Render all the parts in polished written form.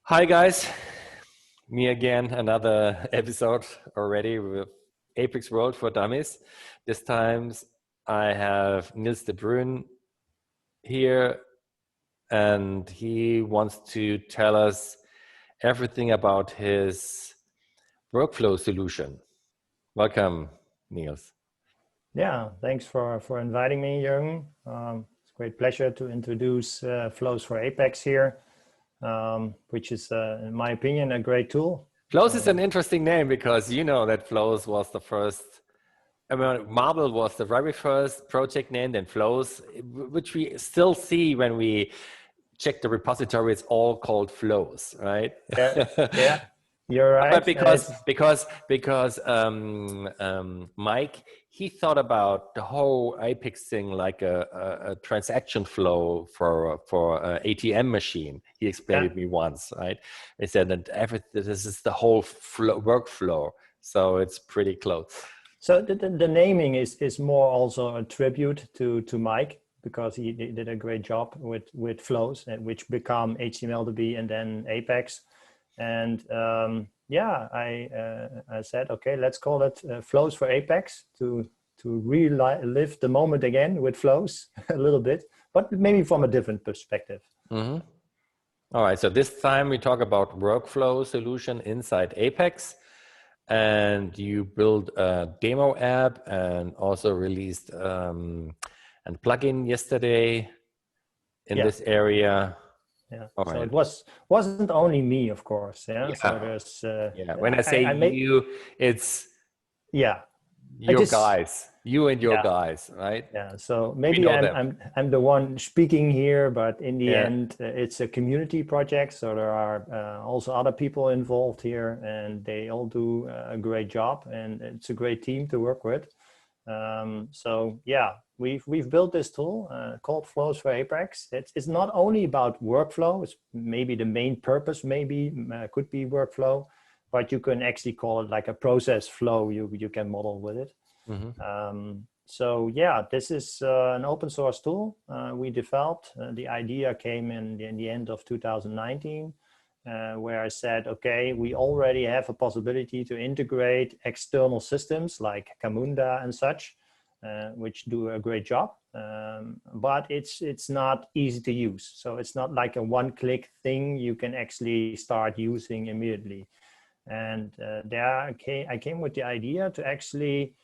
Hi guys, me again, another episode already with Apex World for Dummies. This time I have Niels de Brujin here and he wants to tell us everything about his workflow solution. Welcome, Niels. Yeah, thanks for inviting me, Jürgen. It's a great pleasure to introduce Flows for Apex here, which is, in my opinion, a great tool. Flows is an interesting name because you know that Flows was the first, Marble was the very first project name, then Flows, which we still see when we check the repository, it's all called Flows, right? Yeah, you're right. But because Mike, he thought about the whole Apex thing like a transaction flow for ATM machine. He explained it me once, right? He said that this is the whole workflow, so it's pretty close. So the naming is more also a tribute to Mike, because he did a great job with flows, which become HTML2B and then Apex. And yeah, I said, okay, let's call it Flows for Apex to relive the moment again with flows a little bit, but maybe from a different perspective. Mm-hmm. All right, so this time we talk about workflow solution inside Apex. And you built a demo app and also released a plugin yesterday in this area. Yeah. All so right. It wasn't only me, of course. Yeah. Yeah. So there's. When I say you, it's your guys, you and your guys, right? Yeah. So maybe I'm the one speaking here, but in the end, it's a community project. So there are also other people involved here, and they all do a great job, and it's a great team to work with. So yeah, we've built this tool called Flows for Apex. It's not only about workflow. It's maybe the main purpose. Could be workflow, but you can actually call it like a process flow. You can model with it. Mm-hmm. So yeah, this is an open source tool we developed. The idea came in the end of 2019. Where I said, okay, we already have a possibility to integrate external systems like Kamunda and such, which do a great job, but it's not easy to use. So it's not like a one-click thing you can actually start using immediately. And I came with the idea to actually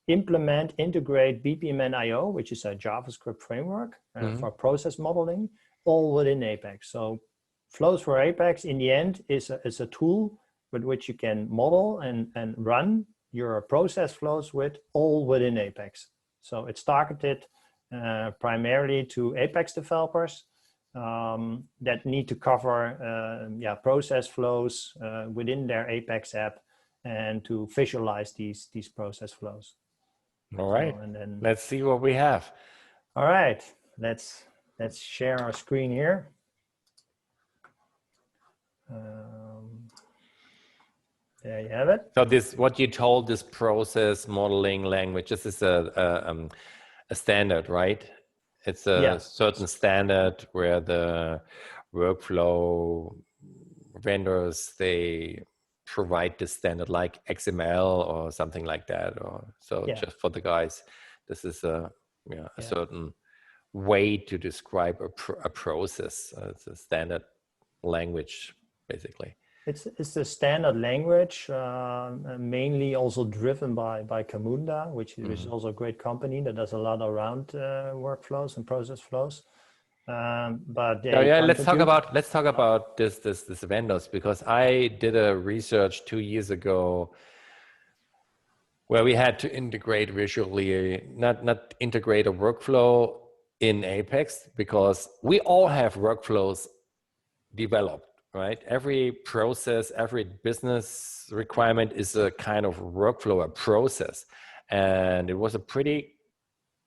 integrate BPMN.io, which is a JavaScript framework for process modeling, all within Apex. So Flows for Apex, in the end, is a tool with which you can model and run your process flows with, all within Apex. So it's targeted primarily to Apex developers that need to cover process flows within their Apex app and to visualize these process flows. All right, and then let's see what we have. All right, let's share our screen here. There you have it. So this, what you told, this process modeling language, this is a standard, right? It's a certain standard where the workflow vendors, they provide this standard like XML or something like that. Or so just for the guys, this is a certain way to describe a process. It's a standard language, basically. It's the standard language, mainly also driven by Kamunda, which is also a great company that does a lot around workflows and process flows. But let's talk about this vendors, because I did a research 2 years ago where we had to integrate visually, not integrate a workflow in Apex, because we all have workflows developed. Right? Every process, every business requirement is a kind of workflow, a process. And it was a pretty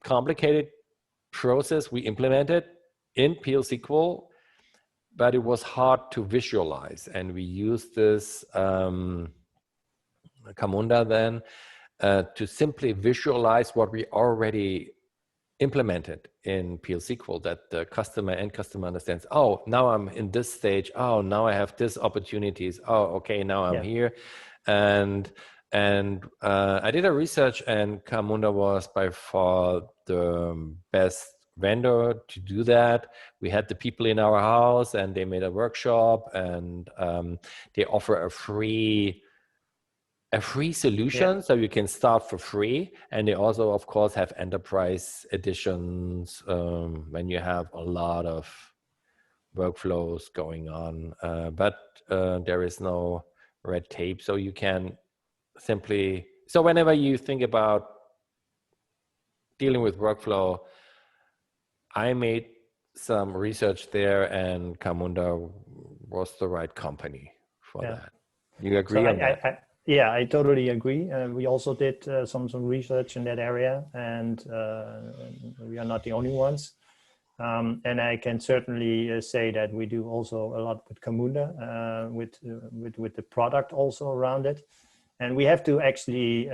complicated process we implemented in PL/SQL, but it was hard to visualize. And we used this Kamunda then to simply visualize what we already implemented in PL/SQL, that the end customer understands, oh, now I'm in this stage, oh, now I have this opportunities, oh, okay, now I'm here. And I did a research, and Kamunda was by far the best vendor to do that. We had the people in our house, and they made a workshop, and they offer a free solution, so you can start for free. And they also, of course, have enterprise editions when you have a lot of workflows going on, but there is no red tape, so you can simply, so whenever you think about dealing with workflow, I made some research there, and Kamunda was the right company for that. You agree on that? Yeah, I totally agree. We also did some research in that area, and we are not the only ones. And I can certainly say that we do also a lot with Kamunda, with the product also around it. And we have to actually,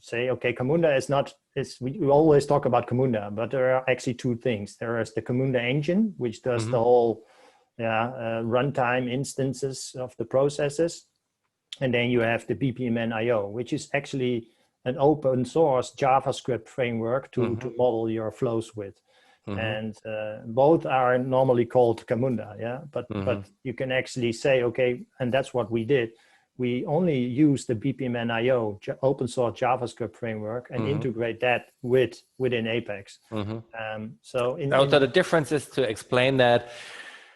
say, okay, Kamunda is not, we always talk about Kamunda, but there are actually two things. There is the Kamunda engine, which does the whole runtime instances of the processes. And then you have the BPMN.io, which is actually an open source JavaScript framework to model your flows with. And both are normally called Kamunda, but you can actually say, okay, and that's what we did. We only use the BPMN.io open source JavaScript framework and integrate that within Apex. So the difference is, to explain that,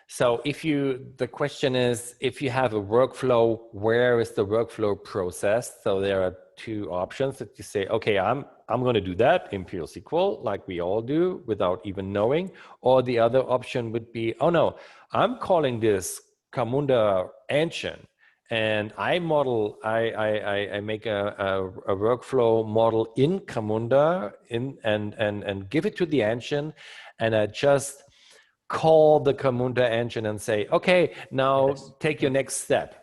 so the question is, if you have a workflow, where is the workflow processed? So there are two options that you say, okay, I'm going to do that in PL/SQL, like we all do, without even knowing. Or the other option would be, oh no, I'm calling this Kamunda engine, and I make a workflow model in Kamunda and give it to the engine, and I just call the Kamunda engine and say, okay, now take your next step.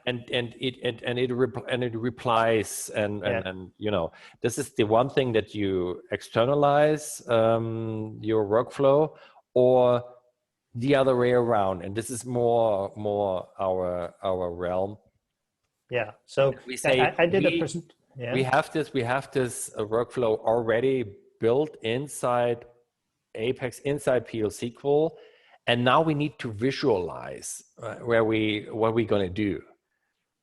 And it replies, and you know, this is the one thing that you externalize your workflow, or the other way around, and this is more our realm. So we say I did we have this workflow already built inside Apex, inside PL/SQL, and now we need to visualize what we're going to do.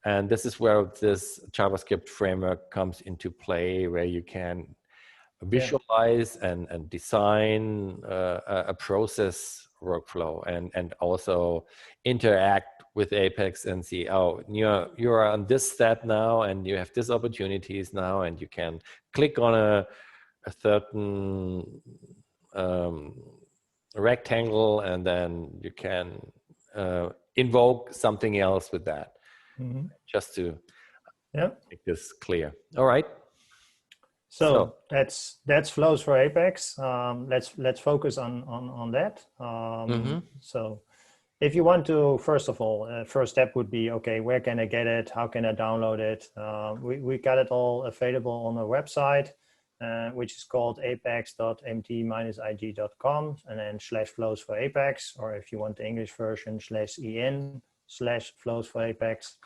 And this is where this JavaScript framework comes into play, where you can visualize and design a process workflow, and also interact with Apex and see, oh, you're on this step now, and you have these opportunities now, and you can click on a certain rectangle, and then you can invoke something else with that. Just to make this clear. All right. So that's flows for Apex. Let's focus on that. So if you want to, first of all, first step would be, okay, where can I get it? How can I download it? We got it all available on our website, which is called apex.mt-ig.com, and then /flows for Apex, or if you want the English version, /en/flows for Apex.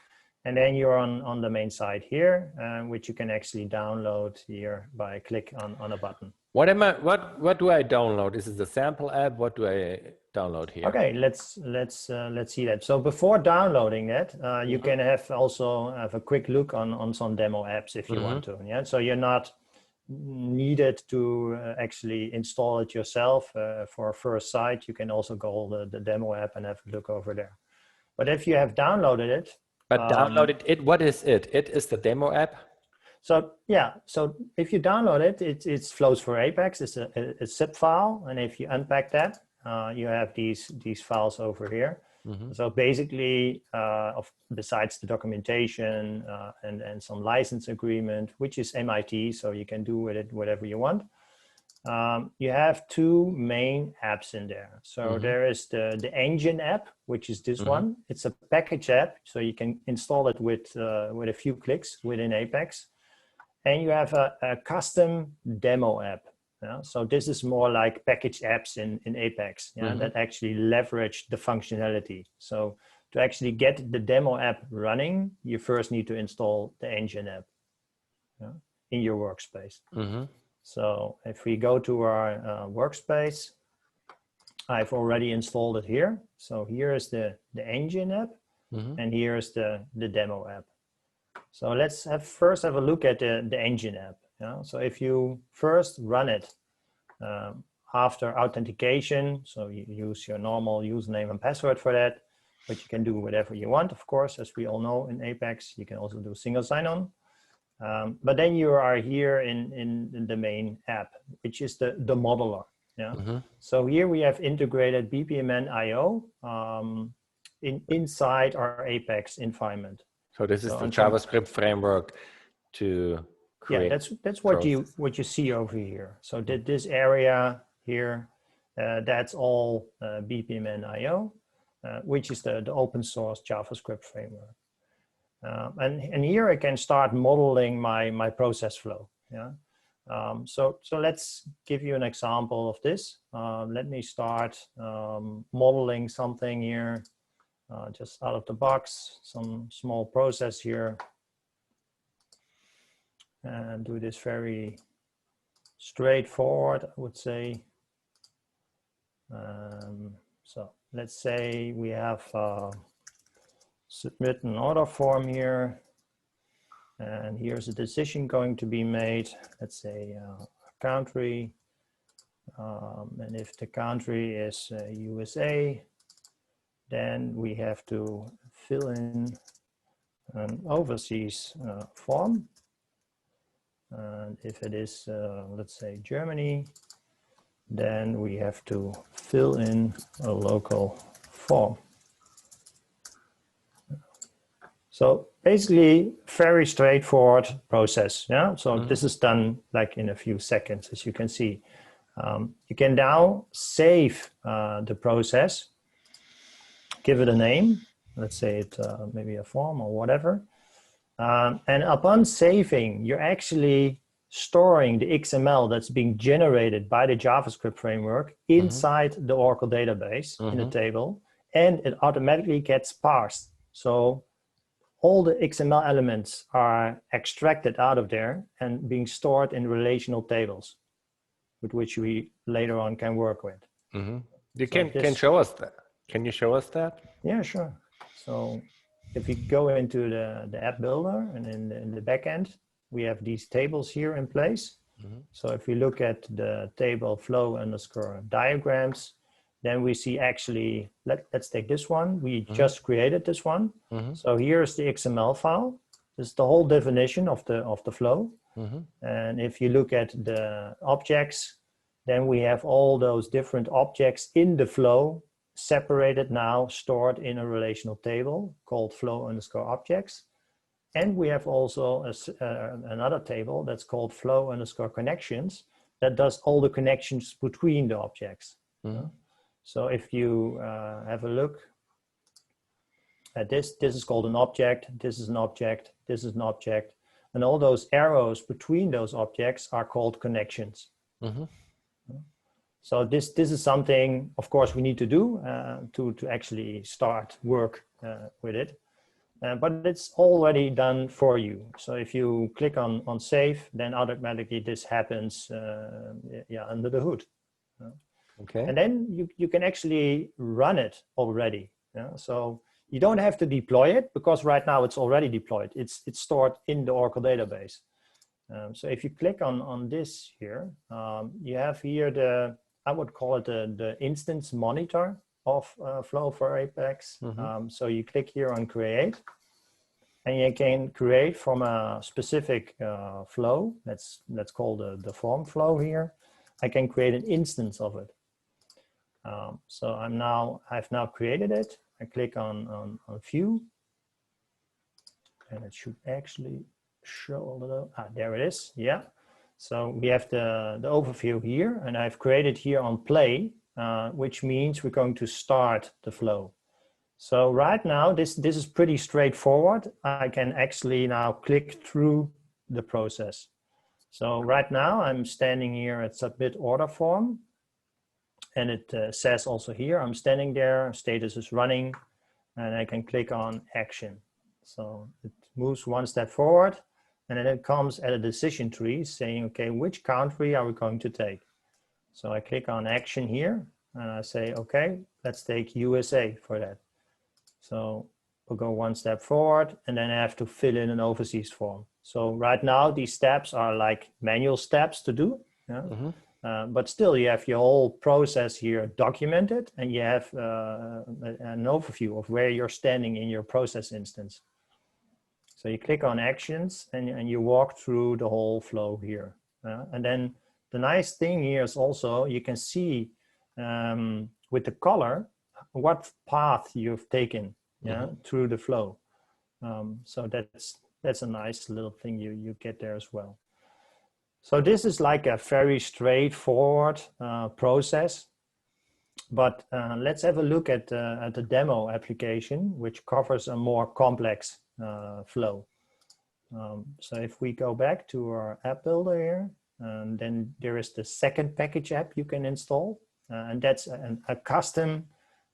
And then you're on the main site here, which you can actually download here by click on a button. What do I download? Is it the sample app? What do I download here? Okay, let's see that. So before downloading that, you can also have a quick look on some demo apps if you want to. Yeah, so you're not needed to actually install it yourself for a first site. You can also go the demo app and have a look over there. But if you have downloaded it, what is it? It is the demo app. So so if you download it, it's flows for Apex. It's a zip file, and if you unpack that, you have these files over here. So basically, besides the documentation and some license agreement, which is MIT, so you can do with it whatever you want. You have two main apps in there. So there is the engine app, which is this one. It's a package app, so you can install it with a few clicks within Apex. and you have a custom demo app. Yeah? So this is more like package apps in Apex, yeah, that actually leverage the functionality. So to actually get the demo app running, you first need to install the engine app, yeah, in your workspace. So if we go to our workspace, I've already installed it here. So here is the engine app, and here is the demo app. So let's first have a look at the engine app. Yeah? So if you first run it after authentication, so you use your normal username and password for that, but you can do whatever you want, of course, as we all know in Apex. You can also do single sign-on. But then you are here in the main app, which is the modeler. Yeah. So here we have integrated BPMN IO inside our Apex environment. So this is the JavaScript framework to create. Yeah, that's what you see over here. So this area here, that's all BPMN IO, which is the open source JavaScript framework. And here I can start modeling my process flow. Yeah. So let's give you an example of this. Let me start modeling something here, just out of the box, some small process here, and do this very straightforward, I would say. So let's say we have submit an order form here. And here's a decision going to be made, let's say a country, and if the country is USA, then we have to fill in an overseas form. And if it is, let's say Germany, then we have to fill in a local form. So basically, very straightforward process. Yeah. So this is done like in a few seconds, as you can see. You can now save the process, give it a name. Let's say it maybe a form or whatever. And upon saving, you're actually storing the XML that's being generated by the JavaScript framework inside the Oracle database in a table, and it automatically gets parsed. So all the XML elements are extracted out of there and being stored in relational tables with which we later on can work with. You can show us that. Can you show us that? Yeah, sure. So if we go into the app builder and in the backend, we have these tables here in place. So if we look at the table flow underscore diagrams, then we see actually, let's take this one. We just created this one. So here's the XML file. This is the whole definition of the flow. And if you look at the objects, then we have all those different objects in the flow separated now, stored in a relational table called flow underscore objects. And we have also another table that's called flow underscore connections that does all the connections between the objects. So if you have a look at this is called an object, this is an object, this is an object, and all those arrows between those objects are called connections. So this is something, of course, we need to do to actually start work with it. But it's already done for you. So if you click on save, then automatically this happens under the hood. Okay. And then you can actually run it already. So you don't have to deploy it because right now it's already deployed. It's stored in the Oracle database. So if you click on this here, you have here I would call it the instance monitor of Flow for Apex. So you click here on create, and you can create from a specific flow. Let's call the form flow here. I can create an instance of it. So I've now created it. I click on view, and it should actually show a little. There it is. Yeah. So we have the overview here, and I've created here on play, which means we're going to start the flow. So right now, this is pretty straightforward. I can actually now click through the process. So right now I'm standing here at submit order form, and it says also here I'm standing there, status is running, and I can click on action. So it moves one step forward, and then it comes at a decision tree saying, okay, which country are we going to take? So I click on action here, and I say, okay, let's take USA for that. So we'll go one step forward, and then I have to fill in an overseas form. So right now, these steps are like manual steps to do. Yeah? But still, you have your whole process here documented, and you have an overview of where you're standing in your process instance. So you click on actions, and you walk through the whole flow here. And then the nice thing here is also you can see with the color what path you've taken through the flow. So that's a nice little thing you get there as well. So this is like a very straightforward process, but let's have a look at the demo application, which covers a more complex flow. So if we go back to our app builder here, and then there is the second package app you can install, and that's a custom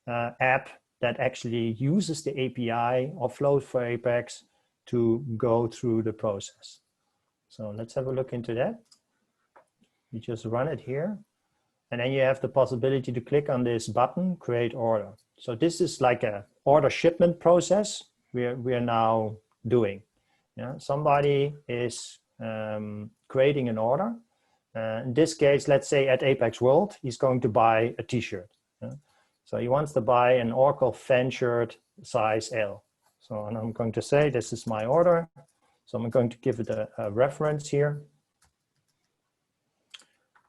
app that actually uses the API of Flows for Apex to go through the process. So let's have a look into that. You just run it here, and then you have the possibility to click on this button, create order. So this is like a order shipment process we are now doing. Yeah, somebody is creating an order. In this case, let's say at apex.world, he's going to buy a t-shirt. Yeah? So he wants to buy an Oracle fan shirt size L. So and I'm going to say, this is my order. So I'm going to give it a reference here.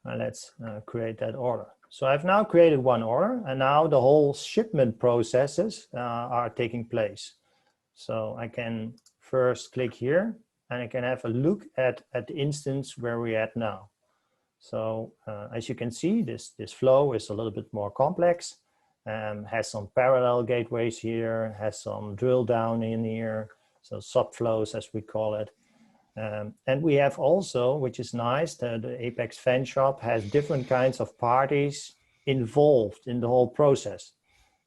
And let's create that order. So I've now created one order, and now the whole shipment processes are taking place. So I can first click here, and I can have a look at the instance where we're at now. So as you can see, this flow is a little bit more complex, has some parallel gateways here, has some drill down in here, so subflows as we call it. And we have also, which is nice, the Apex fan shop has different kinds of parties involved in the whole process.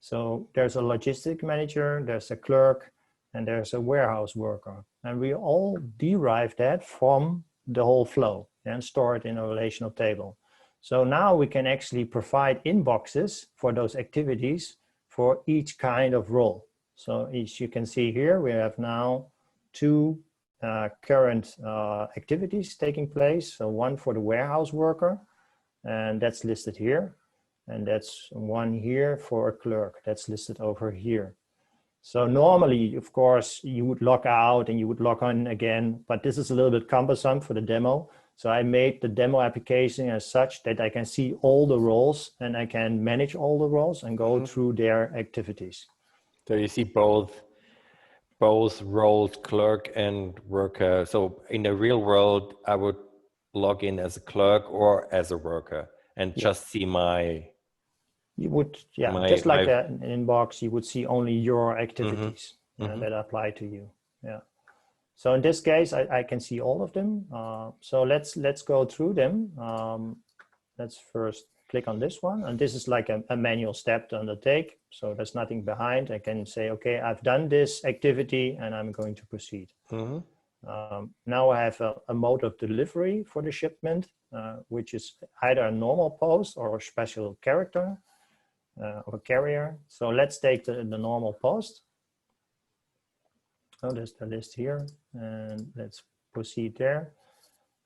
So there's a logistic manager, there's a clerk, and there's a warehouse worker. And we all derive that from the whole flow and store it in a relational table. So now we can actually provide inboxes for those activities for each kind of role. So as you can see here, we have now two current activities taking place. So one for the warehouse worker, and that's listed here. And that's one here for a clerk, that's listed over here. So normally, of course, you would log out and you would log on again, but this is a little bit cumbersome for the demo. So I made the demo application as such that I can see all the roles and I can manage all the roles and go through their activities. So you see both roles, clerk and worker. So in the real world, I would log in as a clerk or as a worker and just see my... You would, just like an inbox, you would see only your activities that apply to you. Yeah. So in this case, I can see all of them. So let's go through them. Let's first click on this one. And this is like a manual step to undertake. So there's nothing behind. I can say, okay, I've done this activity and I'm going to proceed. Now I have a mode of delivery for the shipment, which is either a normal post or a special character. Of a carrier. So let's take the normal post. Oh, there's the list here, and let's proceed there.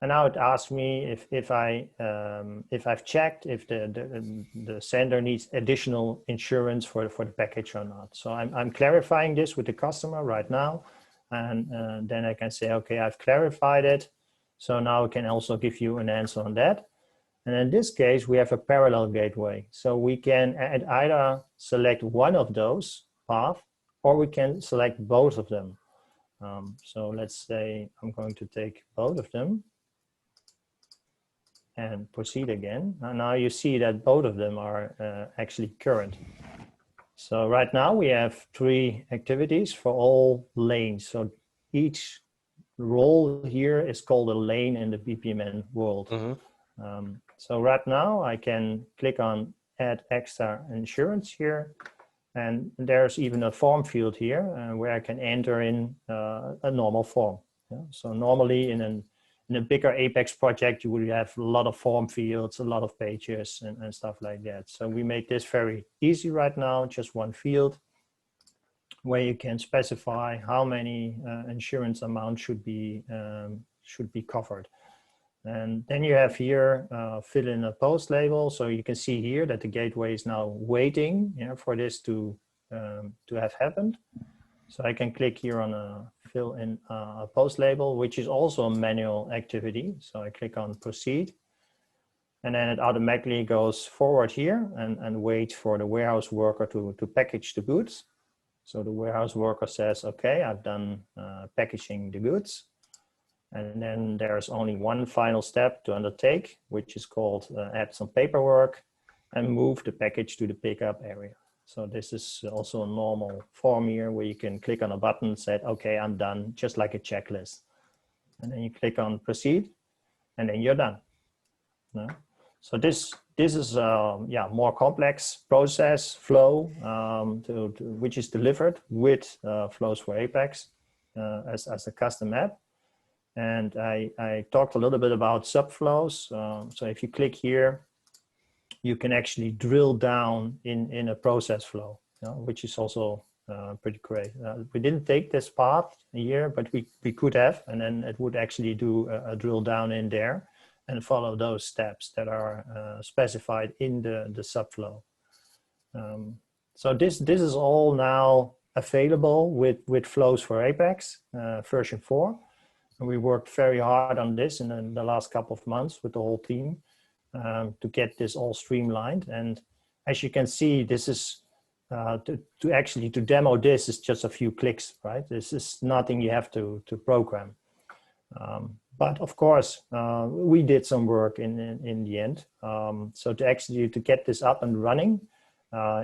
And now it asks me if I've checked if the sender needs additional insurance for the package or not. So I'm clarifying this with the customer right now, and then I can say, okay, I've clarified it. So now I can also give you an answer on that. And in this case, we have a parallel gateway. So we can either select one of those paths, or we can select both of them. So let's say I'm going to take both of them and proceed again. And now you see that both of them are actually current. So right now we have 3 activities for all lanes. So each role here is called a lane in the BPMN world. So right now I can click on add extra insurance here, and there's even a form field here where I can enter in a normal form. Yeah? So normally in a bigger Apex project, you would have a lot of form fields, a lot of pages and stuff like that. So we made this very easy right now, just one field where you can specify how many insurance amount should be covered. And then you have here, fill in a post label. So you can see here that the gateway is now waiting for this to have happened. So I can click here on fill in a post label, which is also a manual activity. So I click on proceed. And then it automatically goes forward here and waits for the warehouse worker to package the goods. So the warehouse worker says, okay, I've done packaging the goods. And then there's only one final step to undertake, which is called add some paperwork and move the package to the pickup area. So this is also a normal form here where you can click on a button, say, okay, I'm done, just like a checklist. And then you click on proceed, and then you're done. No? So this is more complex process flow which is delivered with Flows for Apex as a custom app. And I talked a little bit about subflows. So if you click here, you can actually drill down in a process flow, which is also pretty great. We didn't take this path here, but we could have, and then it would actually do a drill down in there and follow those steps that are specified in the subflow. So this is all now available with Flows for Apex version 4. And we worked very hard on this in the last couple of months with the whole team to get this all streamlined. And as you can see, this is to demo this is just a few clicks, right? This is nothing you have to program. But of course, we did some work in the end. So to get this up and running,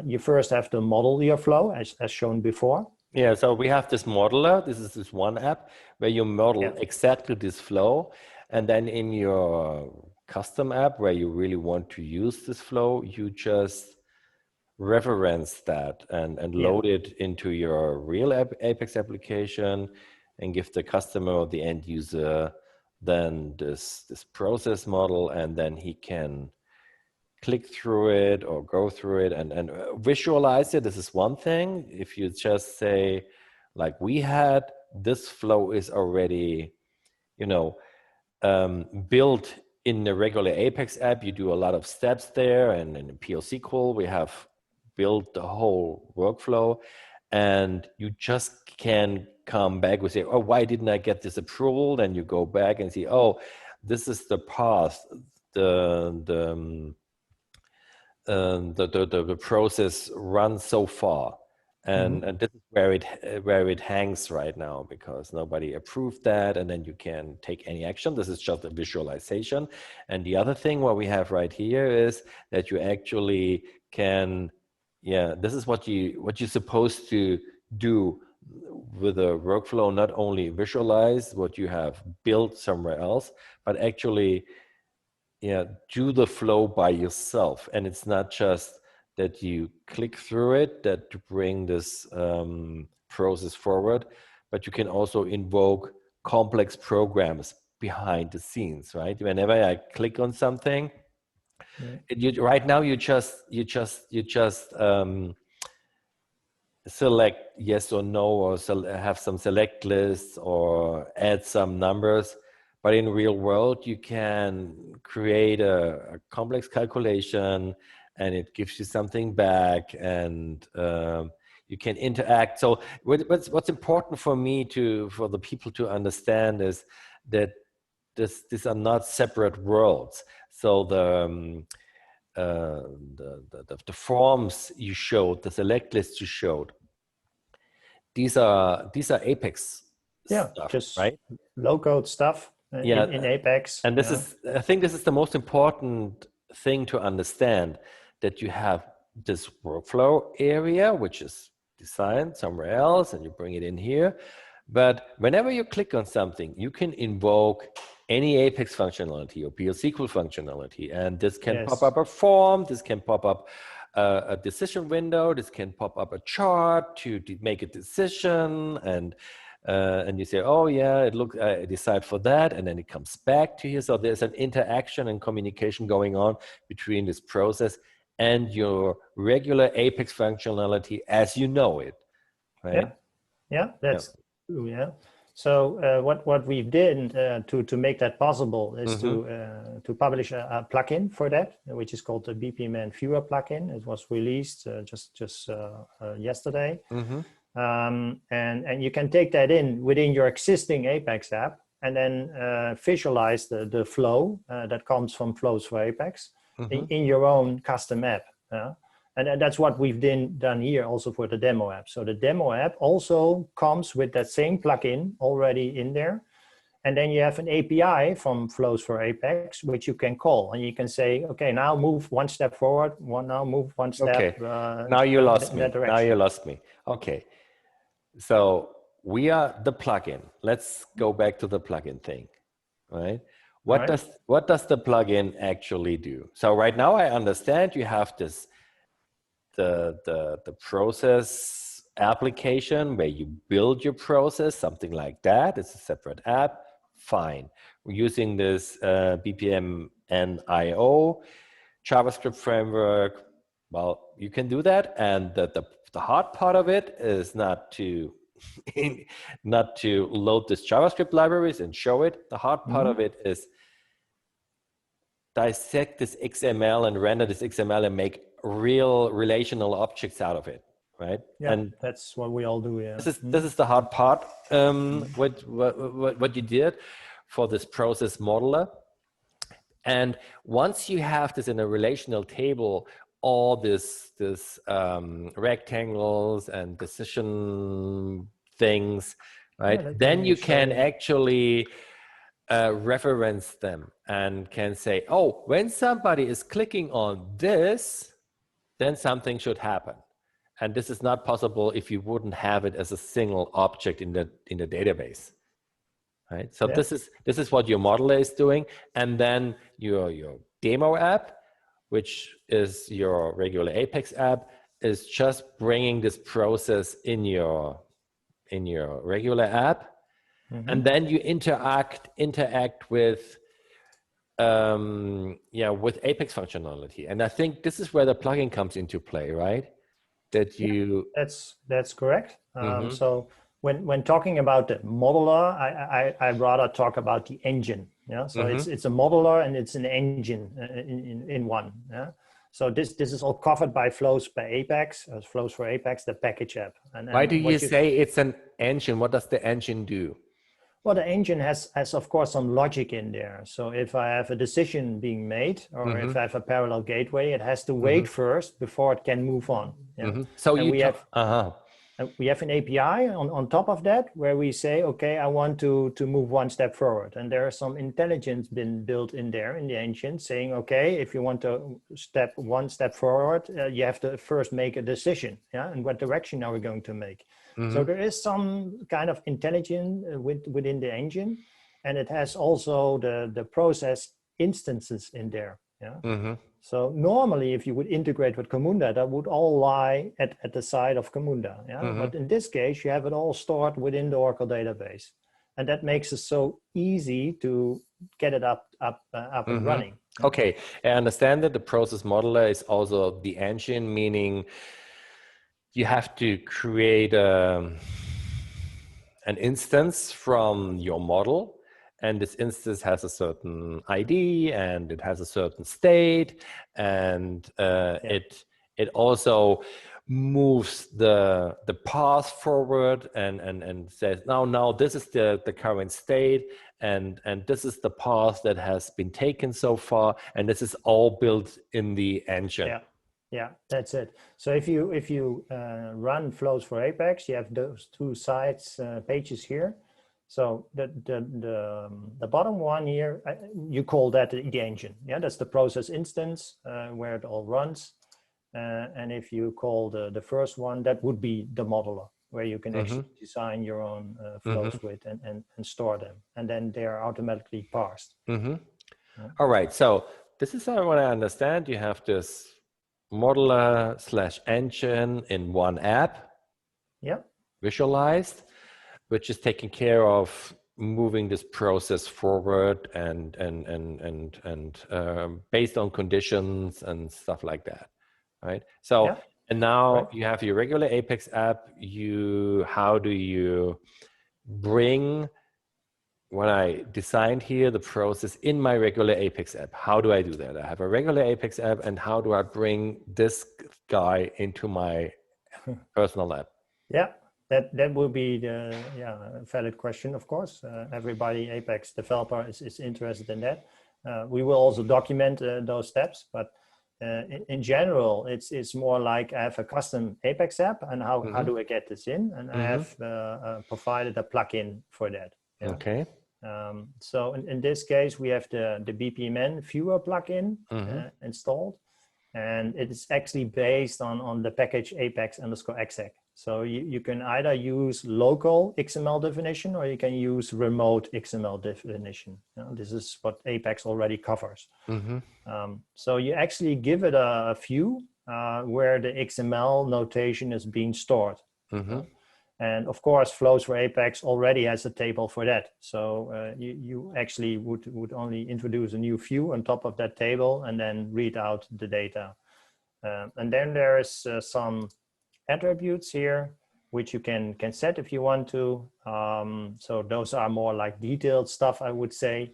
you first have to model your flow as shown before. Yeah, so we have this modeler. This is this one app where you model exactly this flow. And then in your custom app where you really want to use this flow, you just reference that and load it into your real Apex application and give the customer or the end user then this process model, and then he can click through it or go through it and visualize it. This is one thing. If you just say, like we had, this flow is already, built in the regular Apex app. You do a lot of steps there, and in PL/SQL, we have built the whole workflow, and you just can come back and say, oh, why didn't I get this approval? Then you go back and see, oh, this is the path, the process runs so far, and this is where it hangs right now, because nobody approved that, and then you can take any action. This is just a visualization. And the other thing what we have right here is that you actually can, this is what you're supposed to do with a workflow, not only visualize what you have built somewhere else, but actually do the flow by yourself. And it's not just that you click through it that to bring this process forward, but you can also invoke complex programs behind the scenes, right? Whenever I click on something, right now you just select yes or no, or have some select lists or add some numbers. But in real world, you can create a complex calculation, and it gives you something back, and you can interact. So what's important for me for the people to understand is that these are not separate worlds. So the forms you showed, the select lists you showed, these are Apex stuff, just right? Low-code stuff. In Apex. And I think this is the most important thing to understand, that you have this workflow area, which is designed somewhere else, and you bring it in here. But whenever you click on something, you can invoke any Apex functionality or PL SQL functionality. And this can pop up a form, this can pop up a decision window, this can pop up a chart to make a decision, and you say, oh yeah, it looks, I decide for that, and then it comes back to you. So there's an interaction and communication going on between this process and your regular Apex functionality as you know it, right? Yeah, that's true, yeah. So what we did to make that possible is to publish a plugin for that, which is called the BPMN Viewer plugin. It was released just yesterday, and you can take that in within your existing Apex app, and then visualize the flow that comes from flows for Apex in your own custom app. And that's what we've done here also for the demo app. So the demo app also comes with that same plugin already in there. And then you have an API from Flows for Apex, which you can call. And you can say, okay, now move one step forward, now move one step. Okay, now you lost me. Now you lost me. Okay, so we are the plugin. Let's go back to the plugin thing, right? What does the plugin actually do? So right now I understand you have this, the process application where you build your process, something like that. It's a separate app. Fine. We're using this BPMN IO JavaScript framework. Well, you can do that, and the hard part of it is not to load this JavaScript libraries and show it. The hard part of it is dissect this XML and render this XML and make real relational objects out of it, right? Yeah, and that's what we all do. Yeah, this is the hard part. What you did for this process modeler, and once you have this in a relational table, all this rectangles and decision things, right? Then you can actually reference them and can say, oh, when somebody is clicking on this, then something should happen. And this is not possible if you wouldn't have it as a single object in the database, right? So this is what your modeler is doing, and then your demo app, which is your regular Apex app, is just bringing this process in your regular app, and then you interact with with Apex functionality. And I think this is where the plugin comes into play, right? That you that's correct. So when talking about the modeler, I rather talk about the engine. Yeah, so it's a modeler and it's an engine in one. Yeah, so this is all covered by Flows by Apex, Flows for Apex, the package app. And why do you say it's an engine? What does the engine do? Well, the engine has of course some logic in there. So if I have a decision being made, or if I have a parallel gateway, it has to wait first before it can move on. Yeah. So we have an API on top of that where we say, okay, I want to move one step forward, and there is some intelligence been built in there in the engine saying, okay, if you want to step one step forward, you have to first make a decision, and what direction are we going to make? So there is some kind of intelligence within the engine, and it has also the process instances in there. Yeah. So normally, if you would integrate with kamunda, that would all lie at the side of kamunda. Yeah. But in this case, you have it all stored within the Oracle database, and that makes it so easy to get it up and running. Okay, I understand that the process modeler is also the engine, meaning you have to create an instance from your model, and this instance has a certain ID and it has a certain state, and it also moves the path forward and says, now this is the current state, and this is the path that has been taken so far, and this is all built in the engine. Yeah, that's it. So if you run Flows for Apex, you have those two sides pages here. So the bottom one here, you call that the engine. Yeah, that's the process instance where it all runs. And if you call the first one, that would be the modeler. where you can actually design your own flows with and store them. And then they are automatically parsed. All right. So this is how I want to understand. You have this modeler / engine in one app. Yeah. Visualized, which is taking care of moving this process forward and based on conditions and stuff like that, right? So and now you have your regular Apex app. How do you bring, when I designed here the process in my regular Apex app, how do I do that? I have a regular Apex app, and how do I bring this guy into my personal app? Yeah. That will be the valid question, of course. Everybody Apex developer is interested in that. We will also document those steps, but in general, it's more like I have a custom Apex app, and how do I get this in? And I have provided a plugin for that. Yeah? Okay. So in this case, we have the BPMN viewer plugin installed, and it is actually based on the package apex_exec. So you can either use local XML definition, or you can use remote XML definition. This is what Apex already covers. So you actually give it a view where the XML notation is being stored. And of course, Flows for Apex already has a table for that. So you actually would only introduce a new view on top of that table and then read out the data. And then there's some attributes here, which you can set if you want to. So those are more like detailed stuff, I would say.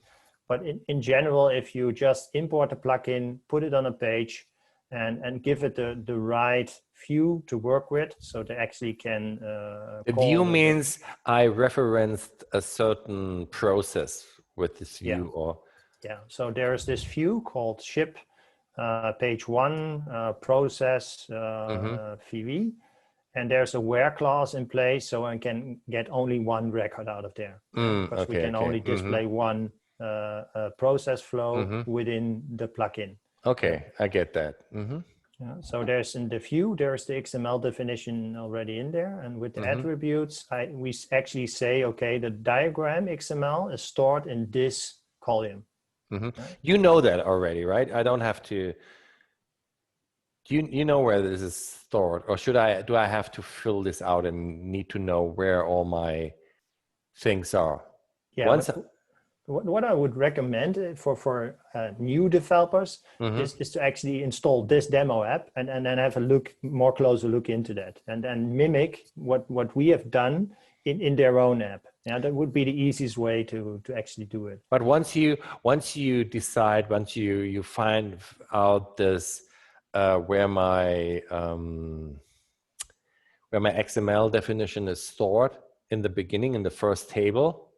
But in general, if you just import a plugin, put it on a page, and give it the right view to work with, so they actually can the view means I referenced a certain process with this view. So there's this view called ship page 1 process VV, and there's a where clause in place, so I can get only one record out of there, because we can only display one process flow within the plugin. Okay, I get that. So there's in the view, there's the XML definition already in there, and with the attributes, we actually say, okay, the diagram XML is stored in this column. You know that already, right? I don't have to. You know where this is stored, or do I have to fill this out and need to know where all my things are? Yeah. What I would recommend for new developers is to actually install this demo app and then have a closer look into that, and then mimic what we have done in their own app. Yeah, that would be the easiest way to actually do it. But once you decide, once you find out this where my XML definition is stored in the beginning, in the first table.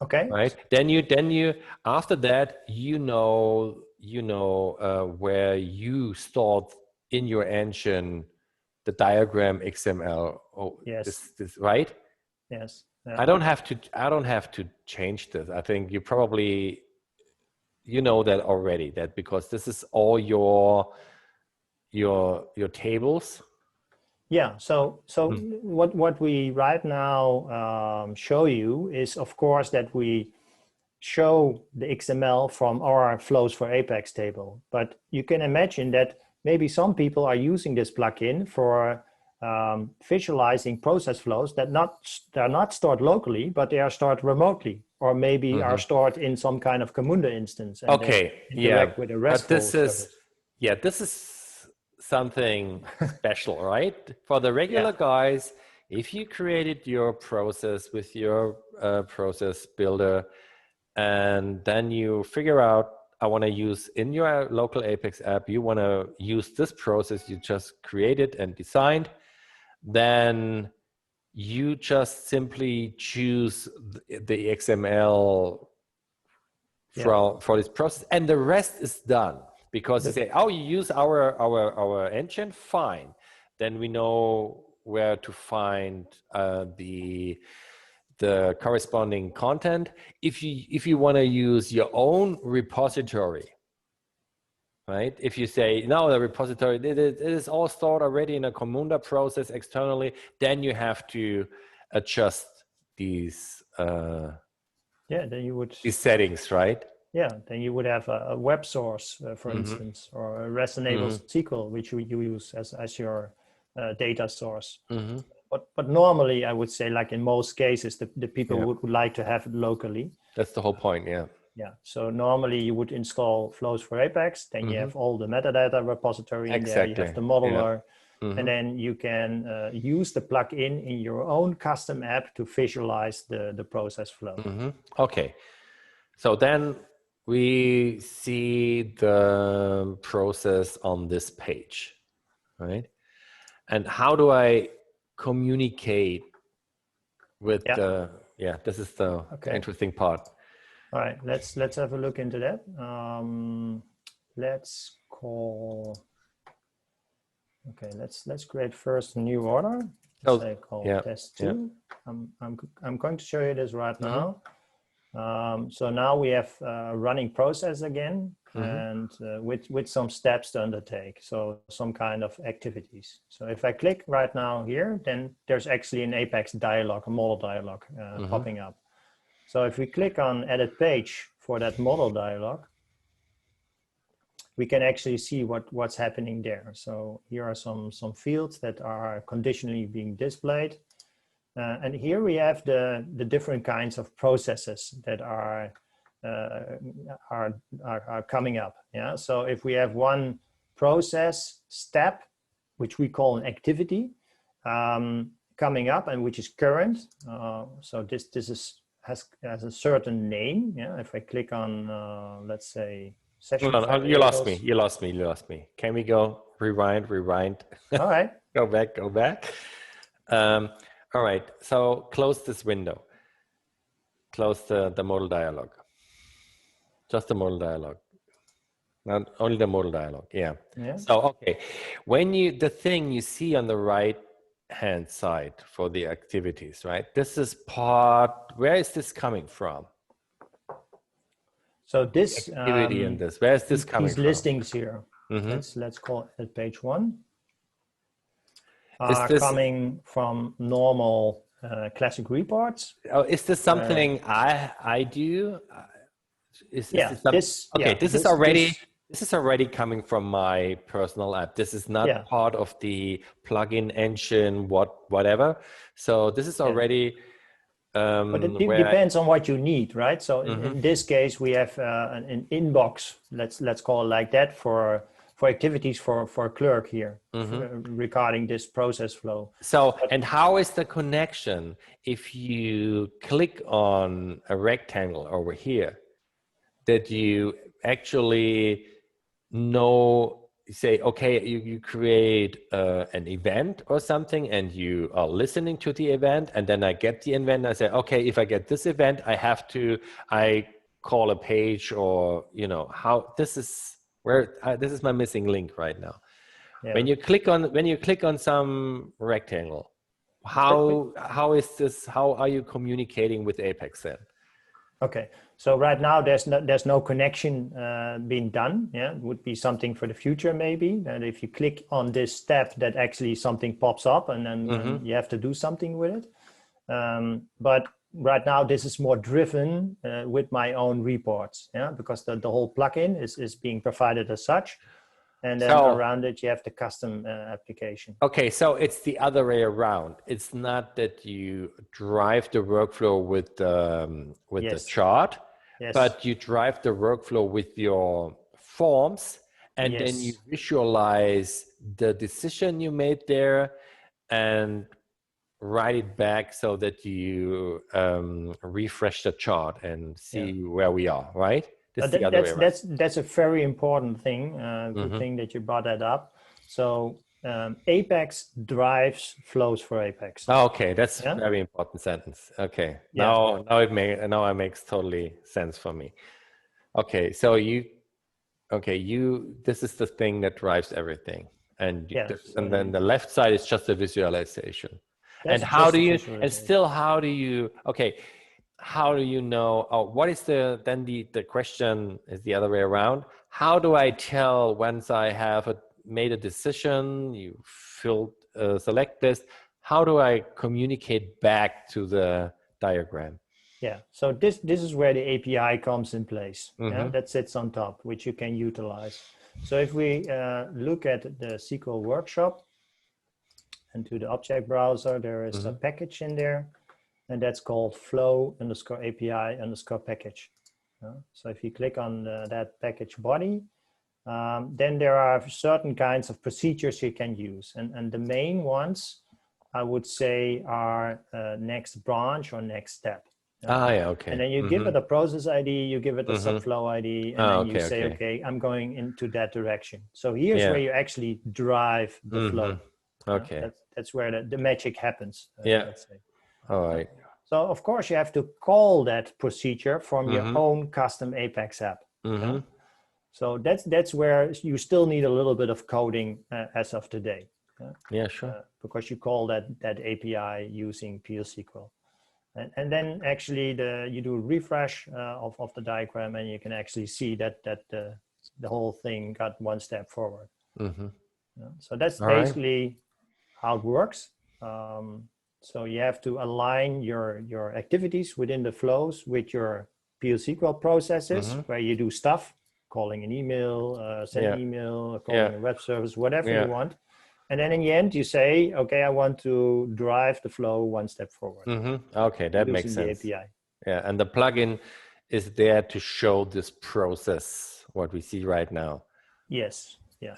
Okay. Right. Then you after that you know where you stored in your engine the diagram XML. Oh yes. This right? Yes. I don't have to change this. I think you probably know that already, that because this is all your tables. Yeah, so what we right now show you is, of course, that we show the XML from our Flows for Apex table. But you can imagine that maybe some people are using this plugin for visualizing process flows that are not stored locally, but they are stored remotely, or maybe are stored in some kind of kamunda instance. And interact with a RESTful service. This is something special, right? For the regular guys, if you created your process with your process builder, and then you figure out, I want to use in your local Apex app, you want to use this process you just created and designed, then you just simply choose the XML for this process, and the rest is done. Because they say, oh, you use our engine, fine. Then we know where to find the corresponding content. If you want to use your own repository, right? If you say, no, the repository, it is all stored already in a kamunda process externally, then you have to adjust these then you would these settings, right? Yeah, then you would have a web source, for instance, or a REST-enabled SQL, which you use as your data source. But normally, I would say, like in most cases, the people would like to have it locally. That's the whole point, yeah. Yeah, so normally you would install flows for Apex, then you have all the metadata repository in there, you have the modeler, and then you can use the plugin in your own custom app to visualize the process flow. Okay, so then we see the process on this page, right? And how do I communicate with the, this is the interesting part. All right, let's have a look into that. Let's create first a new order. Say call test2. I'm going to show you this right now. So now we have a running process again, and with some steps to undertake. So some kind of activities. So if I click right now here, then there's actually an Apex dialog, a model dialog popping up. So if we click on edit page for that model dialog, we can actually see what's happening there. So here are some fields that are conditionally being displayed. And here we have the different kinds of processes that are coming up. Yeah. So if we have one process step, which we call an activity, coming up and which is current. So this has a certain name. Yeah. If I click on let's say session. No, you lost me. Can we go rewind? All right. Go back. All right, so close this window. Close the model dialog. Just the model dialog. Not only the model dialog, yeah. So, okay, the thing you see on the right hand side for the activities, right? This is where is this coming from? So this activity in this, where is this coming from? These listings here, let's call it page 1. Are coming from normal classic reports. Oh, is this something I do? This is already coming from my personal app. This is not part of the plugin engine, whatever. So this is already. But it depends on what you need, right? So in this case, we have an inbox. Let's call it like that for activities for a clerk here regarding this process flow. So, and how is the connection if you click on a rectangle over here that you actually say, okay, you create an event or something and you are listening to the event, and then I get the event, I say, okay, if I get this event, I call a page, or, how this is, this is my missing link right now. Yeah. When you click on some rectangle, how are you communicating with Apex then? Okay, so right now there's no connection being done. Yeah, it would be something for the future maybe. And if you click on this step, that actually something pops up, and then you have to do something with it. But right now this is more driven with my own reports, because the whole plugin is being provided as such, and then around it you have the custom application. Okay, so it's the other way around. It's not that you drive the workflow with the chart, but you drive the workflow with your forms, and then you visualize the decision you made there and write it back so that you refresh the chart and see where we are, right? That's a very important thing. Good thing that you brought that up. So Apex drives flows for Apex. Oh, okay, that's a very important sentence. Okay, now it makes totally sense for me. Okay, so this is the thing that drives everything, and then the left side is just a visualization. And how do you know? Oh, what is the question is the other way around. how do I tell once I have made a decision, you filled a select list, how do I communicate back to the diagram? Yeah, so this is where the API comes in place. Yeah, that sits on top, which you can utilize. So if we look at the SQL workshop and to the object browser, there is a package in there, and that's called flow_API_package. So if you click on that package body, then there are certain kinds of procedures you can use. And the main ones, I would say, are next branch or next step. Yeah, okay. And then you give it a process ID, you give it a subflow ID, and then you say, okay, I'm going into that direction. So here's where you actually drive the flow. Okay. That's where the magic happens, let's say. All right. So of course you have to call that procedure from your own custom Apex app. So that's where you still need a little bit of coding as of today. Yeah, sure. Because you call that API using PL/SQL. And then actually you do a refresh of the diagram, and you can actually see that the whole thing got one step forward. So that's basically how it works. So you have to align your activities within the flows with your PL/SQL processes, where you do stuff, calling an email, send an email, calling a web service, whatever you want. And then in the end, you say, okay, I want to drive the flow one step forward. Okay, that makes sense. The API. Yeah, and the plugin is there to show this process, what we see right now. Yes, yeah.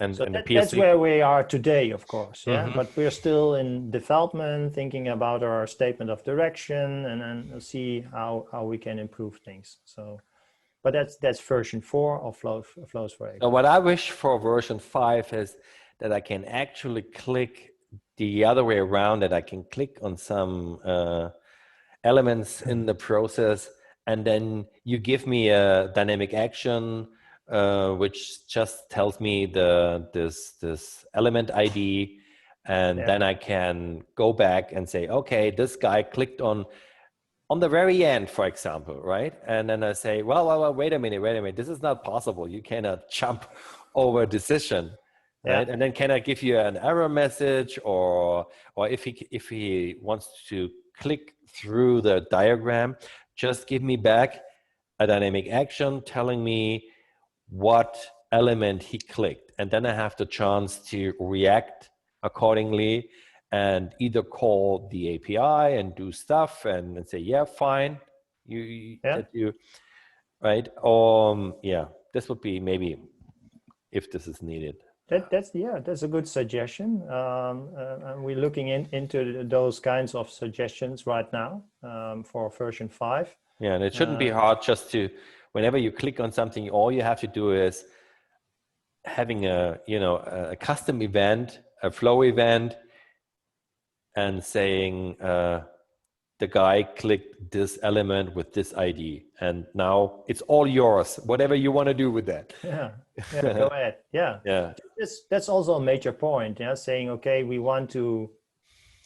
And so and that's where we are today, of course. Yeah, but we're still in development, thinking about our statement of direction, and then see how we can improve things. So, but that's version 4 of Flows for Apex. So what I wish for version 5 is that I can actually click the other way around, that I can click on some elements in the process, and then you give me a dynamic action which just tells me this element ID, and then I can go back and say, okay, this guy clicked on the very end, for example, right? And then I say, well, wait a minute, this is not possible. You cannot jump over a decision, right? And then can I give you an error message, or if he wants to click through the diagram, just give me back a dynamic action telling me what element he clicked, and then I have the chance to react accordingly and either call the API and do stuff and say, yeah, fine, you right? This would be maybe if this is needed. That's a good suggestion. We're looking into those kinds of suggestions right now for version 5. Yeah, and it shouldn't be hard just to, whenever you click on something, all you have to do is having a custom event, a flow event, and saying the guy clicked this element with this ID, and now it's all yours, whatever you want to do with that. Go ahead. That's also a major point, saying, okay, we want to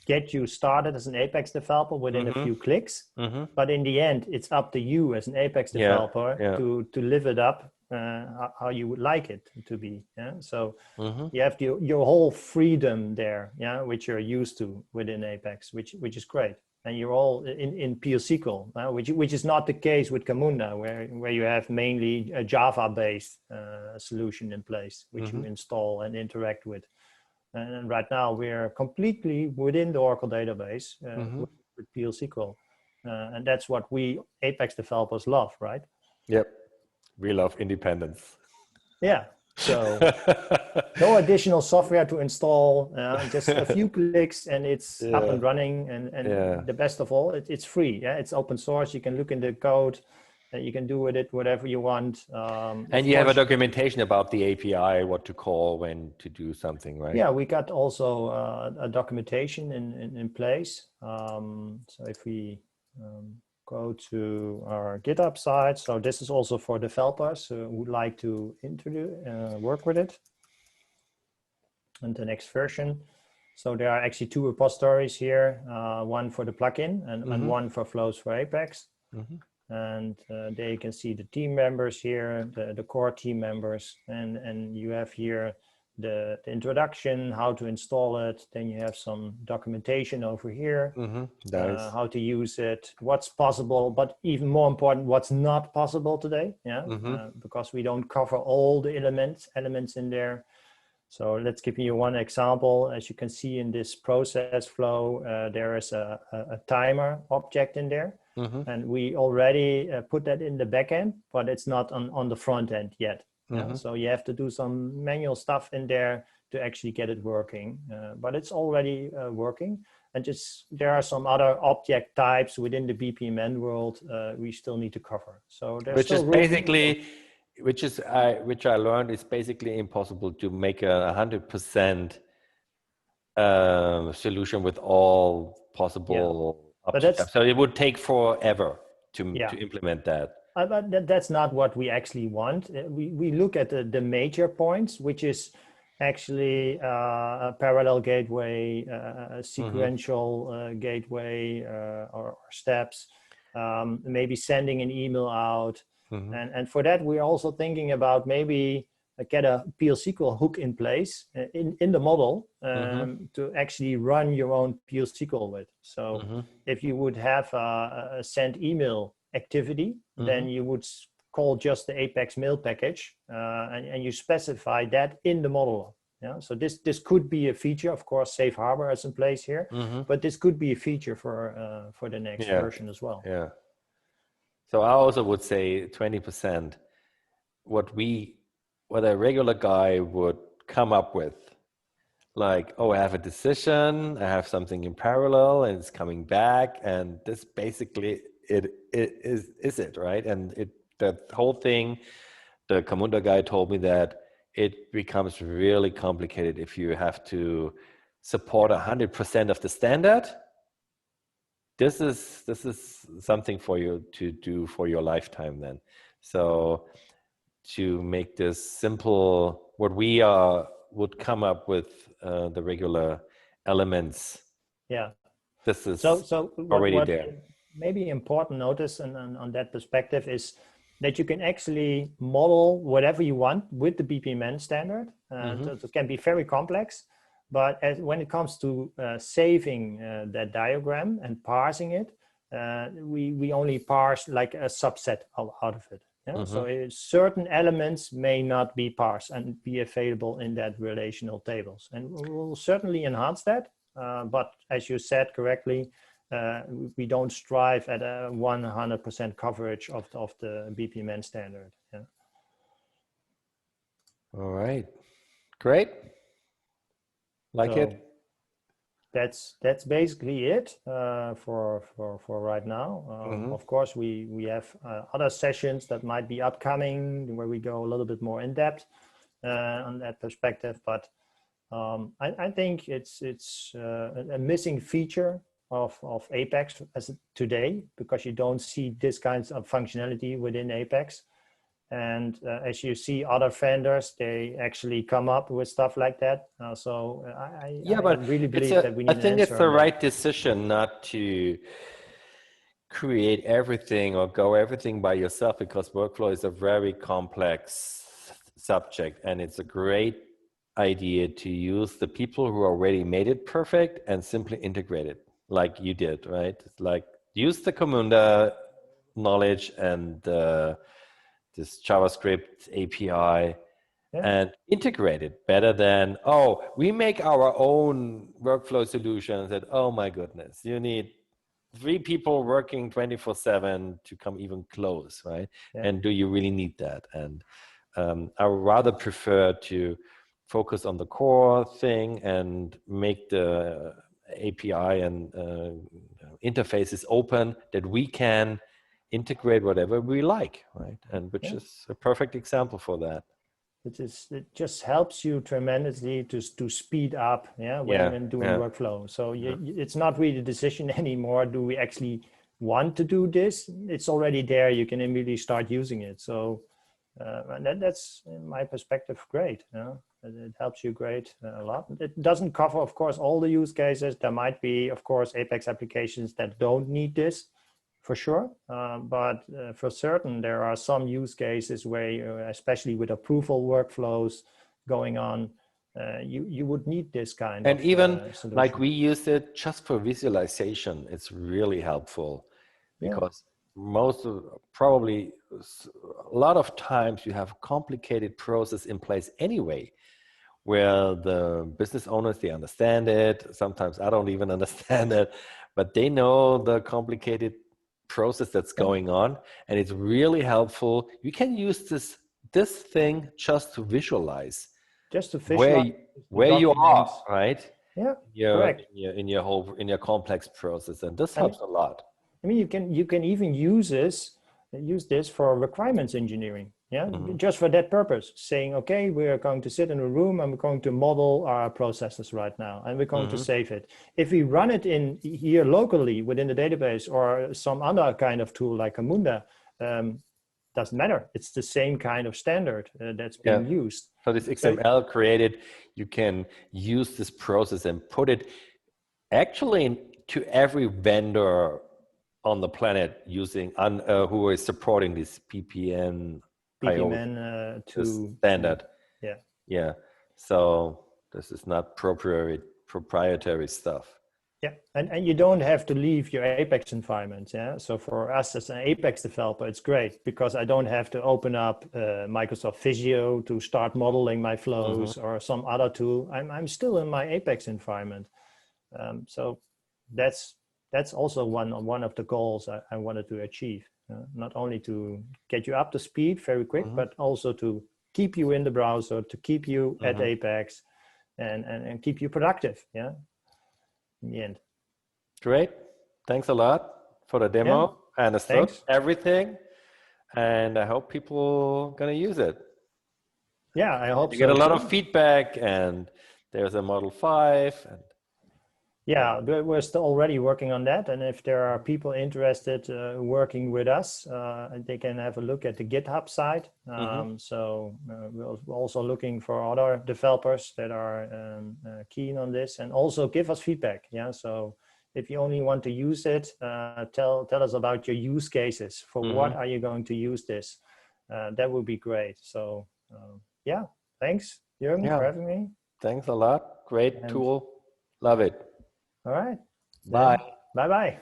get you started as an Apex developer within a few clicks, but in the end it's up to you as an Apex developer to live it up how you would like it to be. So you have your whole freedom there, which you're used to within Apex, which is great. And you're all in PL/SQL, which is not the case with Kamunda, where you have mainly a Java-based solution in place, which you install and interact with. And right now we're completely within the Oracle database with PL/SQL, and that's what we Apex developers love, right? Yep, we love independence. Yeah. So no additional software to install, just a few clicks and it's up and running. And the best of all, it's free. It's open source. You can look in the code. You can do with it whatever you want. And you have a documentation about the API, what to call when to do something, right? Yeah, we got also a documentation in place. So if we go to our GitHub site, so this is also for developers who would like to work with it. And the next version. So there are actually 2 repositories here, one for the plugin and one for Flows for Apex. And there you can see the team members here, the core team members, and you have here the introduction, how to install it. Then you have some documentation over here, nice. how to use it, what's possible, but even more important, what's not possible today. Yeah, because we don't cover all the elements in there. So let's give you one example. As you can see in this process flow, there is a timer object in there. And we already put that in the backend, but it's not on the front end yet. Yeah? So you have to do some manual stuff in there to actually get it working. But it's already working. And just there are some other object types within the BPMN world we still need to cover. So there's which still is room. basically, which I learned is basically impossible to make a 100% solution with all possible objects. So it would take forever to implement that. But that's not what we actually want. We look at the major points, which is actually a parallel gateway, a sequential gateway or steps, maybe sending an email out. And for that, we're also thinking about maybe get a PL/SQL hook in place in the model to actually run your own PL/SQL with. So if you would have a send email activity, then you would call just the Apex mail package and you specify that in the model. Yeah, so this could be a feature. Of course, safe harbor is in place here, but this could be a feature for the next version as well. Yeah. So I also would say 20%. What a regular guy would come up with, like, oh, I have a decision, I have something in parallel, and it's coming back, and this basically it is it, right? And that whole thing, the kamunda guy told me that it becomes really complicated if you have to support 100% of the standard. This is something for you to do for your lifetime then. So to make this simple, what we would come up with the regular elements. Yeah. This is so already there. Maybe important notice on that perspective is that you can actually model whatever you want with the BPMN standard. It can be very complex, but when it comes to saving that diagram and parsing it, we only parse like a subset out of it. Yeah? So certain elements may not be parsed and be available in that relational tables. And we'll certainly enhance that. But as you said correctly, we don't strive at a 100% coverage of the BPMN standard. Yeah. All right, great. It. That's basically it for right now. Of course, we have other sessions that might be upcoming where we go a little bit more in depth on that perspective. But I think it's a missing feature of Apex as today, because you don't see this kinds of functionality within Apex. And as you see other vendors, they actually come up with stuff like that. So I really believe that we need I think it's the right decision not to create everything or go everything by yourself, because workflow is a very complex subject, and it's a great idea to use the people who already made it perfect and simply integrate it like you did, right? It's like use the kamunda knowledge and this JavaScript API and integrate it better than, oh, we make our own workflow solutions that, oh my goodness, you need 3 people working 24/7 to come even close, right? And do you really need that? And I would rather prefer to focus on the core thing and make the API and interfaces open that we can integrate whatever we like, right? And which is a perfect example for that. It just helps you tremendously to speed up, when doing workflow. So it's not really a decision anymore. Do we actually want to do this? It's already there. You can immediately start using it. So that's, in my perspective, great. It helps you a lot. It doesn't cover, of course, all the use cases. There might be, of course, Apex applications that don't need this for sure. But for certain, there are some use cases where, especially with approval workflows going on, you would need this kind and of even solution. like we use it just for visualization. It's really helpful because probably a lot of times you have a complicated process in place anyway, where the business owners, they understand it. Sometimes I don't even understand it, but they know the complicated process that's going on, and it's really helpful. You can use this thing just to visualize, just to visualize where you are, right? Yeah, correct. In your complex process, and this helps a lot. I mean, you can even use this for requirements engineering. Yeah, just for that purpose, saying, okay, we are going to sit in a room and we're going to model our processes right now, and we're going to save it. If we run it in here locally within the database or some other kind of tool like kamunda, doesn't matter. It's the same kind of standard that's being used. So this XML created, you can use this process and put it actually to every vendor on the planet using who is supporting this PPN standard. Yeah. So this is not proprietary stuff. Yeah, and you don't have to leave your Apex environment. Yeah, so for us as an Apex developer, it's great because I don't have to open up Microsoft Visio to start modeling my flows or some other tool. I'm still in my Apex environment. So that's also one of the goals I wanted to achieve. Not only to get you up to speed very quick, but also to keep you in the browser, to keep you at Apex, and keep you productive. Yeah. In the end. Great. Thanks a lot for the demo. I understood everything, and I hope people are going to use it. Yeah, I hope you get a lot of feedback, and there's a Model 5. And yeah, we're still already working on that. And if there are people interested working with us, they can have a look at the GitHub site. So we're also looking for other developers that are keen on this, and also give us feedback. Yeah, so if you only want to use it, tell us about your use cases. For what are you going to use this? That would be great. So yeah, thanks, Jürgen, for having me. Thanks a lot. Great tool. Love it. All right. Bye. Bye-bye.